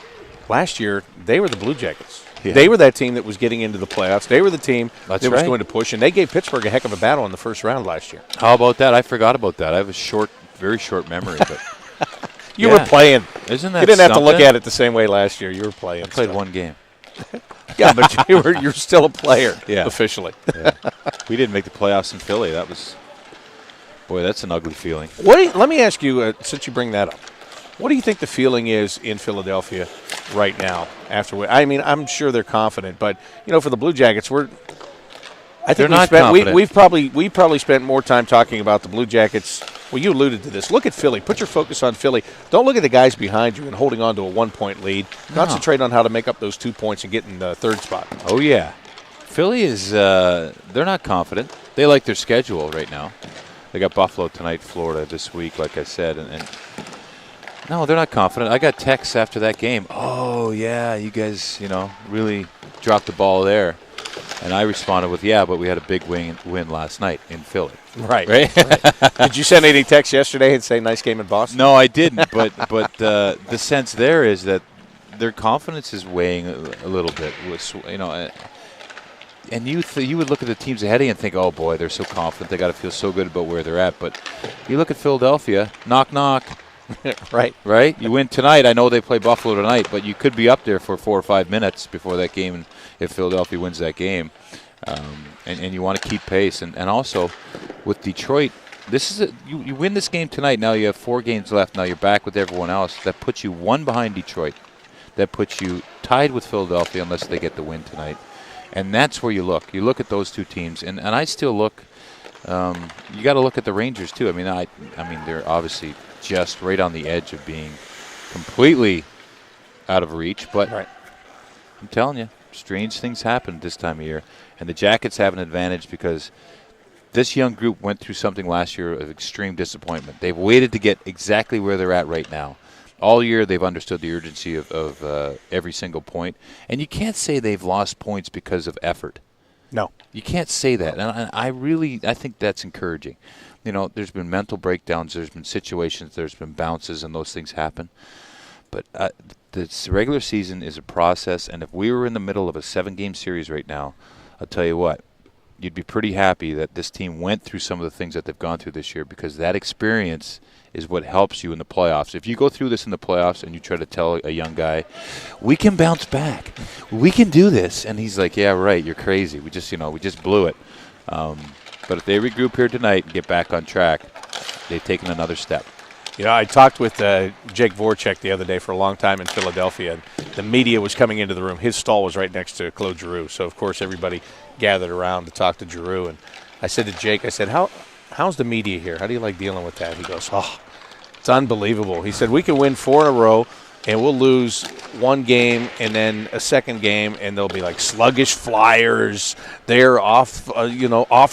last year they were the Blue Jackets. Yeah. They were that team that was getting into the playoffs. They were the team that was going to push, and they gave Pittsburgh a heck of a battle in the first round last year. How about that? I forgot about that. I have a very short memory. But you were playing. Isn't that You didn't something? have to look at it the same way last year. You were playing. I played one game. Yeah, but you're still a player officially. Yeah. We didn't make the playoffs in Philly. That's an ugly feeling. Let me ask you, since you bring that up, what do you think the feeling is in Philadelphia right now? I'm sure they're confident, but for the Blue Jackets, we've probably spent more time talking about the Blue Jackets Well, you alluded to this. Look at Philly. Put your focus on Philly. Don't look at the guys behind you and holding on to a 1-point lead. Concentrate on how to make up those 2 points and get in the third spot. Oh, yeah. Philly is they're not confident. They like their schedule right now. They got Buffalo tonight, Florida this week, like I said. And no, they're not confident. I got texts after that game. Oh, yeah, you guys, really dropped the ball there. And I responded with, yeah, but we had a big win last night in Philly. Right. Did you send any text yesterday and say nice game in Boston? No, I didn't. But the sense there is that their confidence is weighing a little bit. And you would look at the teams ahead of you and think, oh, boy, they're so confident. They got to feel so good about where they're at. But you look at Philadelphia, knock, knock. Right? You win tonight. I know they play Buffalo tonight, but you could be up there for 4 or 5 minutes before that game if Philadelphia wins that game. And you want to keep pace. And also, with Detroit, you win this game tonight. Now you have 4 games left. Now you're back with everyone else. That puts you 1 behind Detroit. That puts you tied with Philadelphia unless they get the win tonight. And that's where you look. You look at those 2 teams. And I still look you got to look at the Rangers, too. I mean, they're obviously just right on the edge of being completely out of reach. But I'm telling you, strange things happen this time of year. And the Jackets have an advantage because this young group went through something last year of extreme disappointment. They've waited to get exactly where they're at right now. All year they've understood the urgency of every single point. And you can't say they've lost points because of effort. No. You can't say that. And I think that's encouraging. There's been mental breakdowns, there's been situations, there's been bounces, and those things happen. But the regular season is a process, and if we were in the middle of a 7-game series right now, I'll tell you what, you'd be pretty happy that this team went through some of the things that they've gone through this year because that experience is what helps you in the playoffs. If you go through this in the playoffs and you try to tell a young guy, we can bounce back, we can do this, and he's like, yeah, right, you're crazy. We just blew it. But if they regroup here tonight and get back on track, they've taken another step. I talked with Jake Voracek the other day for a long time in Philadelphia, and the media was coming into the room. His stall was right next to Claude Giroux, so, of course, everybody gathered around to talk to Giroux. And I said to Jake, how's the media here? How do you like dealing with that? He goes, it's unbelievable. He said, we can win 4 in a row, and we'll lose 1 game and then a second game, and they'll be like sluggish Flyers. They're off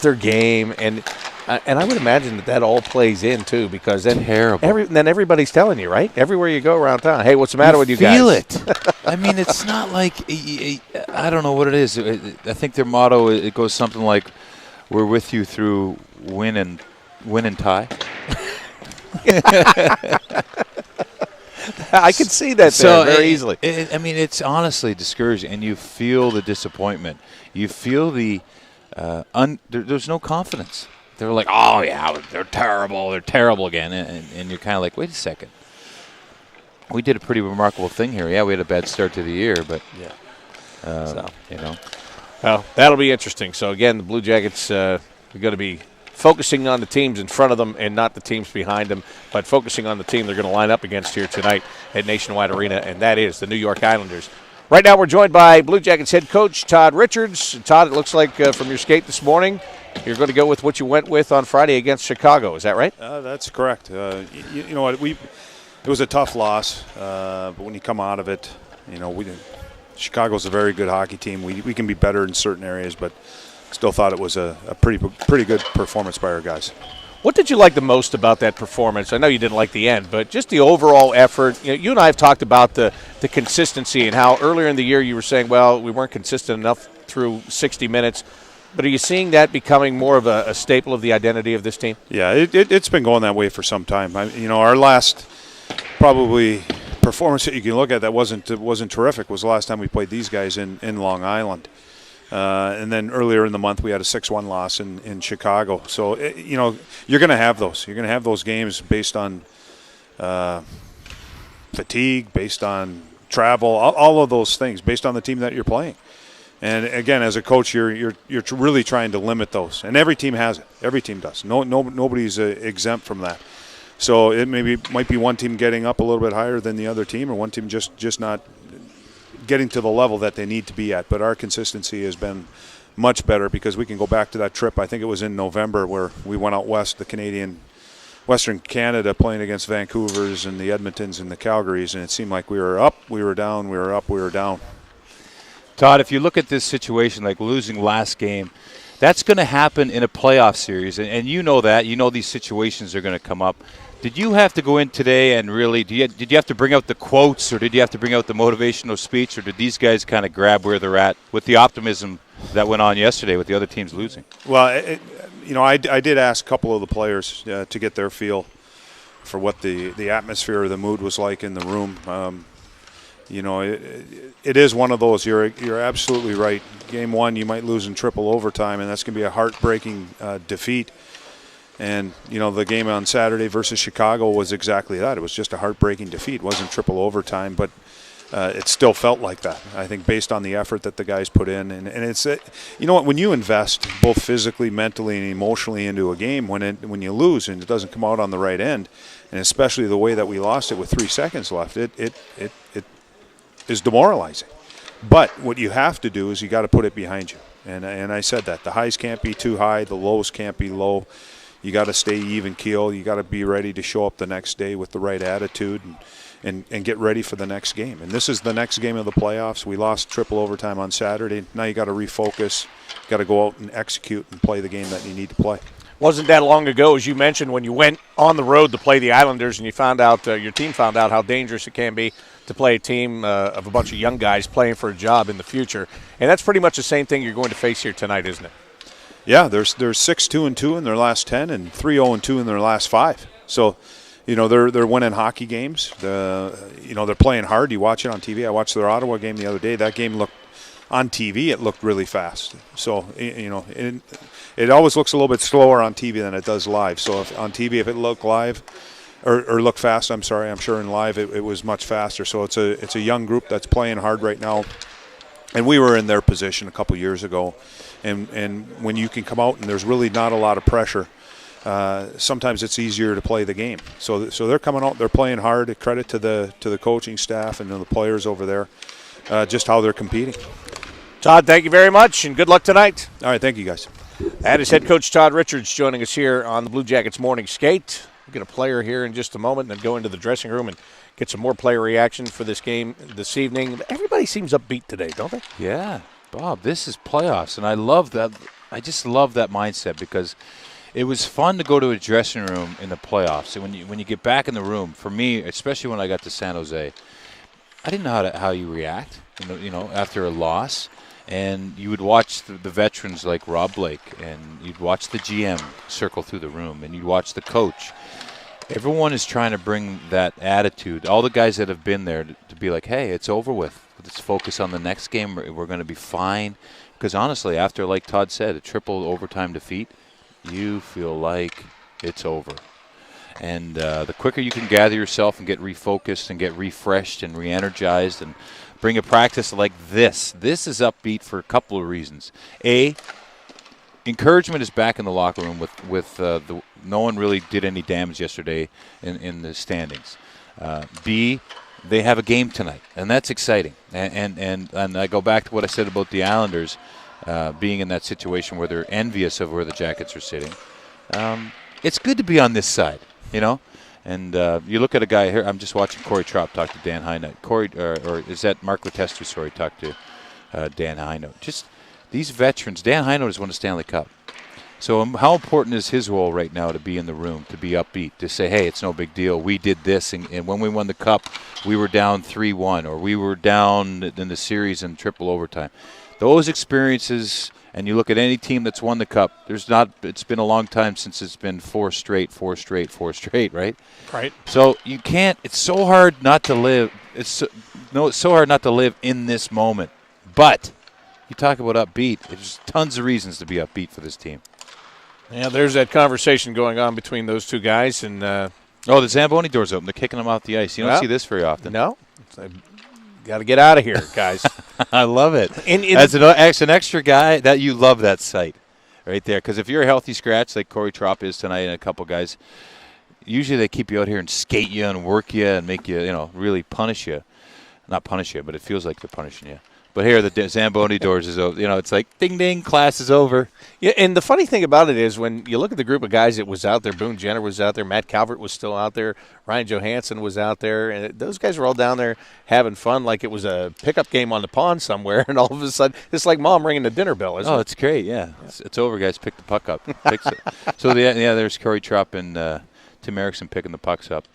their game. And I would imagine that all plays in, too, because then then everybody's telling you, right? Everywhere you go around town, hey, what's the matter with you guys? Feel it. I mean, it's not like I don't know what it is. I think their motto, it goes something like, we're with you through win and tie. I can see that very easily. It's honestly discouraging, and you feel the disappointment. You feel there's no confidence. They're like, oh, yeah, they're terrible again. And you're kind of like, wait a second. We did a pretty remarkable thing here. Yeah, we had a bad start to the year, but, Well, that'll be interesting. So, again, the Blue Jackets are going to be focusing on the teams in front of them and not the teams behind them, but focusing on the team they're going to line up against here tonight at Nationwide Arena, and that is the New York Islanders. Right now we're joined by Blue Jackets head coach Todd Richards. Todd, it looks like from your skate this morning, you're going to go with what you went with on Friday against Chicago. Is that right? That's correct. You know what? It was a tough loss, but when you come out of it, Chicago's a very good hockey team. We can be better in certain areas, but still thought it was a pretty good performance by our guys. What did you like the most about that performance? I know you didn't like the end, but just the overall effort. You and I have talked about the consistency and how earlier in the year you were saying, well, we weren't consistent enough through 60 minutes. But are you seeing that becoming more of a staple of the identity of this team? Yeah, it's been going that way for some time. Our last probably performance that you can look at that wasn't terrific was the last time we played these guys in Long Island. And then earlier in the month we had a 6-1 loss in Chicago. So, you're going to have those. You're going to have those games based on fatigue, based on travel, all of those things, based on the team that you're playing. And again, as a coach, you're really trying to limit those, and every team has it. Every team does. Nobody's exempt from that. So it might be one team getting up a little bit higher than the other team, or one team just not getting to the level that they need to be at. But our consistency has been much better because we can go back to that trip. I think it was in November where we went out west, the Canadian Western Canada playing against Vancouvers and the Edmontons and the Calgarys, and it seemed like we were up, we were down, we were up, we were down. Todd, if you look at this situation, like losing last game, that's going to happen in a playoff series, and you know that. You know these situations are going to come up. Did you have to go in today and really, did you have to bring out the quotes, or did you have to bring out the motivational speech, or did these guys kind of grab where they're at with the optimism that went on yesterday with the other teams losing? Well, I did ask a couple of the players to get their feel for what the atmosphere or the mood was like in the room. It is one of those. You're absolutely right. Game one, you might lose in triple overtime, and that's going to be a heartbreaking defeat. And, the game on Saturday versus Chicago was exactly that. It was just a heartbreaking defeat. It wasn't triple overtime, but it still felt like that, I think, based on the effort that the guys put in. And it's, when you invest both physically, mentally, and emotionally into a game, when you lose and it doesn't come out on the right end, and especially the way that we lost it with 3 seconds left, it is demoralizing. But what you have to do is you got to put it behind you. And I said that. The highs can't be too high. The lows can't be low. You got to stay even keel. You got to be ready to show up the next day with the right attitude and get ready for the next game. And this is the next game of the playoffs. We lost triple overtime on Saturday. Now you got to refocus. You got to go out and execute and play the game that you need to play. Wasn't that long ago, as you mentioned, when you went on the road to play the Islanders and you found out, your team found out how dangerous it can be to play a team of a bunch of young guys playing for a job in the future. And that's pretty much the same thing you're going to face here tonight, isn't it? Yeah, there's 6-2-2 in their last 10 and 3-0-2 in their last 5. So, they're winning hockey games. They're playing hard. You watch it on TV. I watched their Ottawa game the other day. That game looked on TV. It looked really fast. So, it always looks a little bit slower on TV than it does live. So, if it looked live or looked fast, I'm sure in live it was much faster. So it's a young group that's playing hard right now, and we were in their position a couple years ago. And when you can come out and there's really not a lot of pressure, sometimes it's easier to play the game. So they're coming out, they're playing hard. Credit to the coaching staff and the players over there, just how they're competing. Todd, thank you very much, and good luck tonight. All right, thank you guys. That is head coach Todd Richards joining us here on the Blue Jackets Morning Skate. We'll get a player here in just a moment and then go into the dressing room and get some more player reaction for this game this evening. Everybody seems upbeat today, don't they? Yeah. Bob, this is playoffs, and I love that. I just love that mindset because it was fun to go to a dressing room in the playoffs. And when you get back in the room, for me, especially when I got to San Jose, I didn't know how you react, after a loss. And you would watch the veterans like Rob Blake, and you'd watch the GM circle through the room, and you'd watch the coach. Everyone is trying to bring that attitude, all the guys that have been there, to be like, hey, it's over with. Let's focus on the next game. We're going to be fine. Because honestly, after, like Todd said, a triple overtime defeat, you feel like it's over. And the quicker you can gather yourself and get refocused and get refreshed and re-energized and bring a practice like this. This is upbeat for a couple of reasons. A, encouragement is back in the locker room with no one really did any damage yesterday in the standings. B, they have a game tonight, and that's exciting. And I go back to what I said about the Islanders being in that situation where they're envious of where the Jackets are sitting. It's good to be on this side, And you look at a guy here. I'm just watching Corey Trop talk to Dan Hynott. Or is that Mark Letestu? Sorry, talk to Dan Hynott. Just these veterans. Dan Hynott has won a Stanley Cup. So how important is his role right now to be in the room, to be upbeat, to say, hey, it's no big deal. We did this, and when we won the Cup, we were down 3-1, or we were down in the series in triple overtime. Those experiences, and you look at any team that's won the Cup, it's been a long time since it's been four straight, right? Right. So you can't, it's so hard not to live, it's so hard not to live in this moment. But you talk about upbeat, there's tons of reasons to be upbeat for this team. Yeah, there's that conversation going on between those two guys. And the Zamboni door's open. They're kicking them off the ice. You don't see this very often. No. Got to get out of here, guys. I love it. As an extra guy, that you love that sight right there. Because if you're a healthy scratch like Corey Trop is tonight and a couple guys, usually they keep you out here and skate you and work you and make you, really punish you. Not punish you, but it feels like they're punishing you. But here, the Zamboni doors is over. It's like, ding, ding, class is over. Yeah, and the funny thing about it is when you look at the group of guys that was out there, Boone Jenner was out there, Matt Calvert was still out there, Ryan Johansson was out there, and those guys were all down there having fun like it was a pickup game on the pond somewhere, and all of a sudden, it's like Mom ringing the dinner bell, isn't it? Oh, it's great, yeah. It's over, guys. Pick the puck up. Picks it. So, there's Corey Trupp and Tim Erickson picking the pucks up.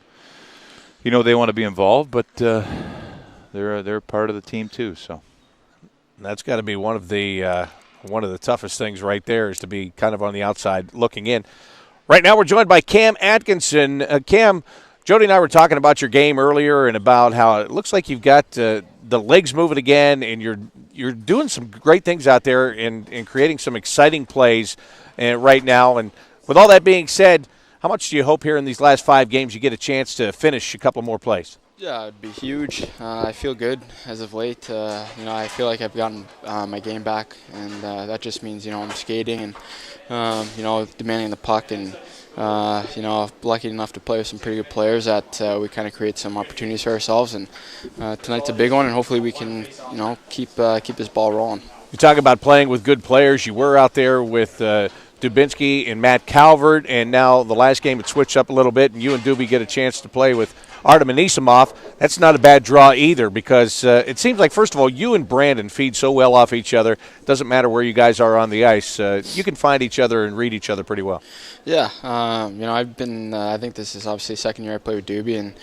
They want to be involved, but they're part of the team too, so. That's got to be one of the toughest things right there is to be kind of on the outside looking in. Right now we're joined by Cam Atkinson. Cam, Jody and I were talking about your game earlier and about how it looks like you've got the legs moving again, and you're doing some great things out there and creating some exciting plays right now. And with all that being said, how much do you hope here in these last 5 games you get a chance to finish a couple more plays? Yeah, it'd be huge. I feel good as of late. I feel like I've gotten my game back, and that just means I'm skating and demanding the puck, and lucky enough to play with some pretty good players that we kind of create some opportunities for ourselves. And tonight's a big one, and hopefully we can keep this ball rolling. You talk about playing with good players. You were out there with Dubinsky and Matt Calvert, and now the last game it switched up a little bit, and you and Doobie get a chance to play with Artem Anisimov. That's not a bad draw either, because it seems like, first of all, you and Brandon feed so well off each other. Doesn't matter where you guys are on the ice. You can find each other and read each other pretty well. Yeah, I've been. I think this is obviously the second year I play with Doobie, and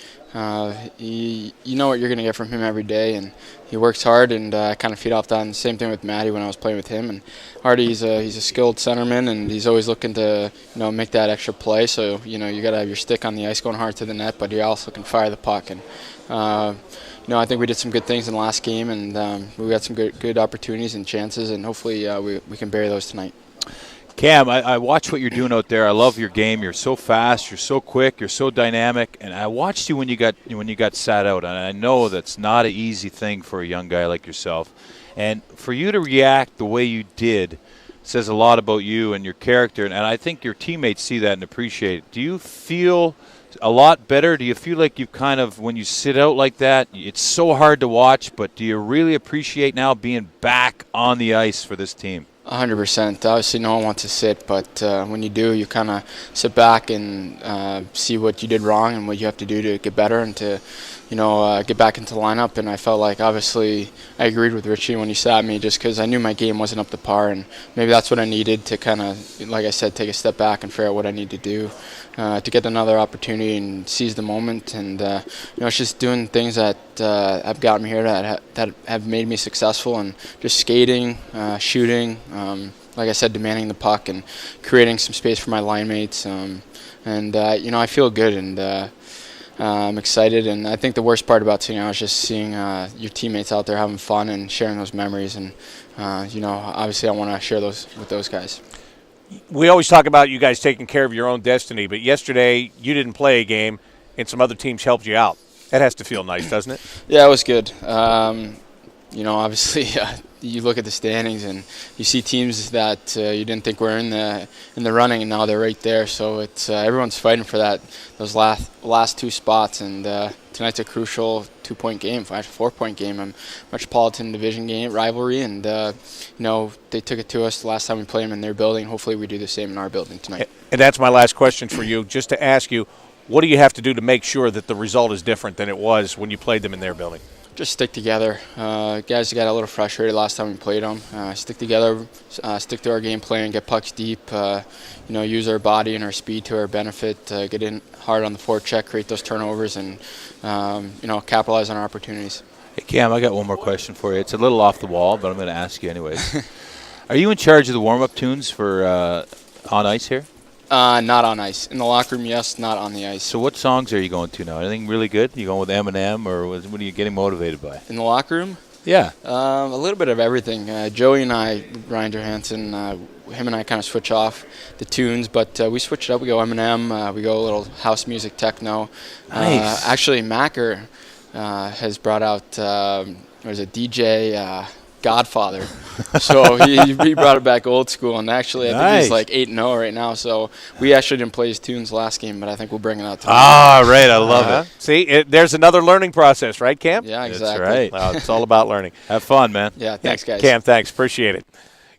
you know what you're going to get from him every day, and he works hard, and I kind of feed off that. And the same thing with Matty when I was playing with him. And Artie, he's a skilled centerman, and he's always looking to make that extra play. So you got to have your stick on the ice going hard to the net, but you also can fire the puck. And I think we did some good things in the last game, and we got some good opportunities and chances, and hopefully we can bury those tonight. Cam, I watch what you're doing out there. I love your game. You're so fast. You're so quick. You're so dynamic. And I watched you when you got sat out. And I know that's not an easy thing for a young guy like yourself. And for you to react the way you did says a lot about you and your character. And I think your teammates see that and appreciate it. Do you feel a lot better? Do you feel like you kind of, when you sit out like that, it's so hard to watch, but do you really appreciate now being back on the ice for this team? 100%. Obviously, no one wants to sit, but when you do, you kind of sit back and see what you did wrong and what you have to do to get better and to, get back into the lineup. And I felt like, obviously, I agreed with Richie when he sat me, just because I knew my game wasn't up to par, and maybe that's what I needed to kind of, like I said, take a step back and figure out what I need to do to get another opportunity and seize the moment. And it's just doing things that have gotten me here that have made me successful, and just skating, shooting. Like I said, demanding the puck and creating some space for my line mates. I feel good, and I'm excited. And I think the worst part about seeing is just seeing your teammates out there having fun and sharing those memories. And, obviously I want to share those with those guys. We always talk about you guys taking care of your own destiny, but yesterday you didn't play a game and some other teams helped you out. That has to feel nice, doesn't it? Yeah, it was good. Obviously, you look at the standings and you see teams that you didn't think were in the running, and now they're right there. So it's everyone's fighting for those last 2 spots, and tonight's a crucial 2-point game, actually 4-point game, a Metropolitan Division game rivalry, and they took it to us the last time we played them in their building. Hopefully, we do the same in our building tonight. And that's my last question for you, just to ask you, what do you have to do to make sure that the result is different than it was when you played them in their building? Just stick together. Guys got a little frustrated last time we played them. Stick together, stick to our game plan, get pucks deep, use our body and our speed to our benefit, get in hard on the forecheck, create those turnovers, and, capitalize on our opportunities. Hey, Cam, I got one more question for you. It's a little off the wall, but I'm going to ask you anyways. Are you in charge of the warm-up tunes for on ice here? Not on ice. In the locker room, yes. Not on the ice. So what songs are you going to now? Anything really good? You going with Eminem, or what are you getting motivated by? In the locker room? Yeah. A little bit of everything. Joey and I, Ryan Johansson, him and I kind of switch off the tunes, but we switch it up. We go Eminem. We go a little house music, techno. Nice. Actually, Macker has brought out, DJ godfather. So he brought it back old school, and actually I think he's like 8-0 right now. So we actually didn't play his tunes last game, but I think we'll bring it out tonight. Ah, right. I love it. See, there's another learning process, right, Cam? Yeah, exactly. That's right. Well, it's all about learning. Have fun, man. Yeah, thanks, guys. Cam, thanks. Appreciate it.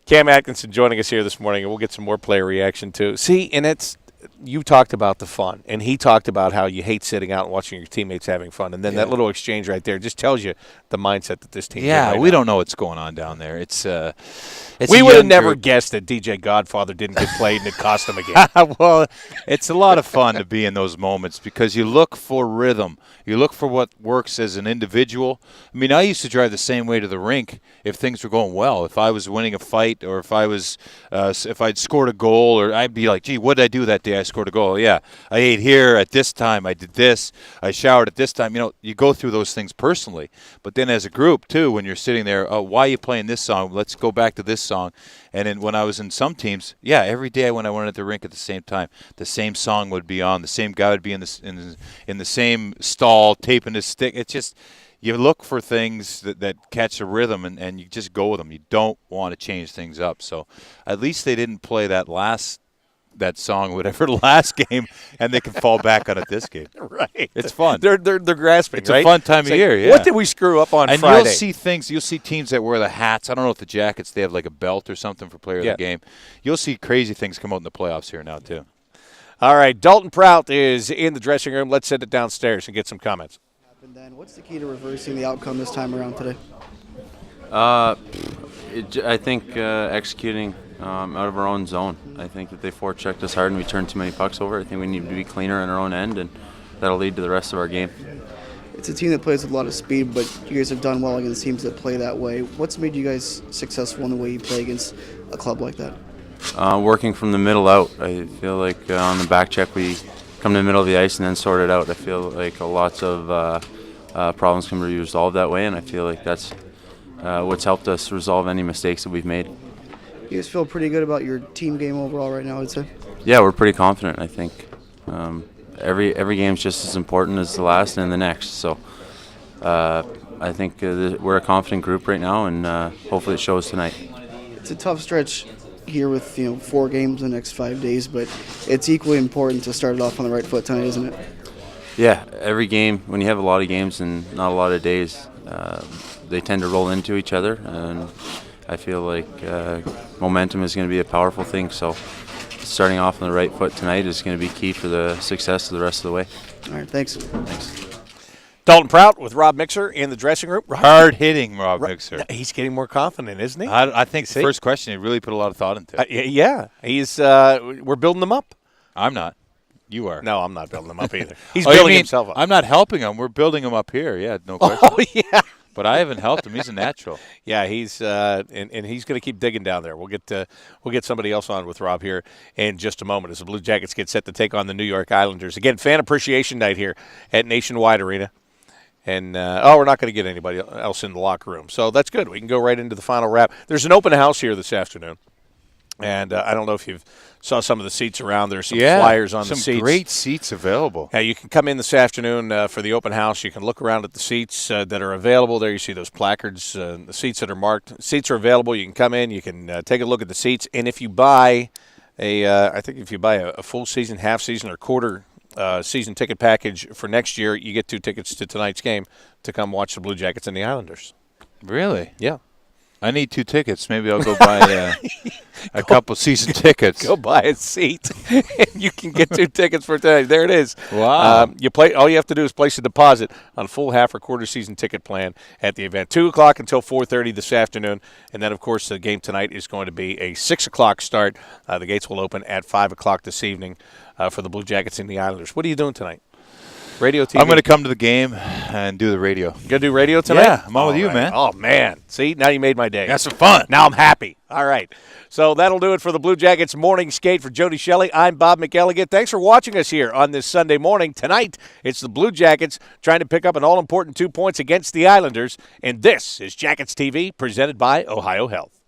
Cam Atkinson joining us here this morning, and we'll get some more player reaction, too. See, and you talked about the fun, and he talked about how you hate sitting out and watching your teammates having fun, and then that little exchange right there just tells you the mindset that this team. Yeah, we don't know what's going on down there. It's we would have never guessed that DJ Godfather didn't get played and it cost him again. Well, it's a lot of fun to be in those moments because you look for rhythm. You look for what works as an individual. I mean, I used to drive the same way to the rink if things were going well. If I was winning a fight or if I'd scored a goal, or I'd be like, gee, what did I do that day I scored a goal? Yeah, I ate here at this time. I did this. I showered at this time. You know, you go through those things personally. But then as a group, too, when you're sitting there, oh, why are you playing this song? Let's go back to this song. And then when I was in some teams, yeah, every day when I went at the rink at the same time, the same song would be on. The same guy would be in the same stall taping his stick. It's just you look for things that catch a rhythm and you just go with them. You don't want to change things up. So at least they didn't play that song, whatever, last game, and they can fall back on it this game. Right. It's fun. They're grasping, it's right? a fun time of year, yeah. What did we screw up on Friday? And you'll see teams that wear the hats. I don't know if the jackets, they have like a belt or something for player of the game. You'll see crazy things come out in the playoffs here now, too. All right, Dalton Prout is in the dressing room. Let's send it downstairs and get some comments. Then what's the key to reversing the outcome this time around today? I think executing out of our own zone. I think that they forechecked us hard and we turned too many pucks over. I think we need to be cleaner on our own end, and that'll lead to the rest of our game. It's a team that plays with a lot of speed, but you guys have done well against teams that play that way. What's made you guys successful in the way you play against a club like that? Working from the middle out. I feel like on the back check we come to the middle of the ice and then sort it out. I feel like lots of problems can be resolved that way, and I feel like that's what's helped us resolve any mistakes that we've made. You guys feel pretty good about your team game overall right now, I'd say? Yeah, we're pretty confident, I think. Every game's just as important as the last and the next. So I think we're a confident group right now, and hopefully it shows tonight. It's a tough stretch here with 4 games in the next 5 days, but it's equally important to start it off on the right foot tonight, isn't it? Yeah, every game, when you have a lot of games and not a lot of days, they tend to roll into each other, and I feel like momentum is going to be a powerful thing. So starting off on the right foot tonight is going to be key for the success of the rest of the way. All right, thanks. Thanks. Dalton Prout with Rob Mixer in the dressing room. Hard-hitting Rob Mixer. He's getting more confident, isn't he? I think the first question he really put a lot of thought into. Yeah, he's. We're building them up. I'm not. You are. No, I'm not building them up either. He's building himself up. I'm not helping him. We're building him up here. Yeah, no question. Oh, yeah. But I haven't helped him. He's a natural. Yeah, he's and he's going to keep digging down there. We'll get somebody else on with Rob here in just a moment as the Blue Jackets get set to take on the New York Islanders. Again, fan appreciation night here at Nationwide Arena. And, we're not going to get anybody else in the locker room. So that's good. We can go right into the final wrap. There's an open house here this afternoon. And I don't know if you've saw some of the seats around. There's some flyers on the seats. Some great seats available. Yeah, you can come in this afternoon for the open house. You can look around at the seats that are available. There you see those placards, the seats that are marked. Seats are available. You can come in. You can take a look at the seats. And if you buy a full season, half season, or quarter season ticket package for next year, you get 2 tickets to tonight's game to come watch the Blue Jackets and the Islanders. Really? Yeah. I need 2 tickets. Maybe I'll go buy a couple season tickets. Go buy a seat, and you can get 2 tickets for tonight. There it is. Wow. All you have to do is place a deposit on a full half or quarter season ticket plan at the event. 2 o'clock until 4:30 this afternoon, and then of course the game tonight is going to be a 6 o'clock start. The gates will open at 5 o'clock this evening for the Blue Jackets and the Islanders. What are you doing tonight? Radio, TV? I'm going to come to the game and do the radio. You going to do radio tonight? Yeah, I'm on with you, man. Oh, man. See, now you made my day. That's some fun. Now I'm happy. All right. So that'll do it for the Blue Jackets morning skate. For Jody Shelley, I'm Bob McElligott. Thanks for watching us here on this Sunday morning. Tonight, it's the Blue Jackets trying to pick up an all-important 2 points against the Islanders. And this is Jackets TV, presented by Ohio Health.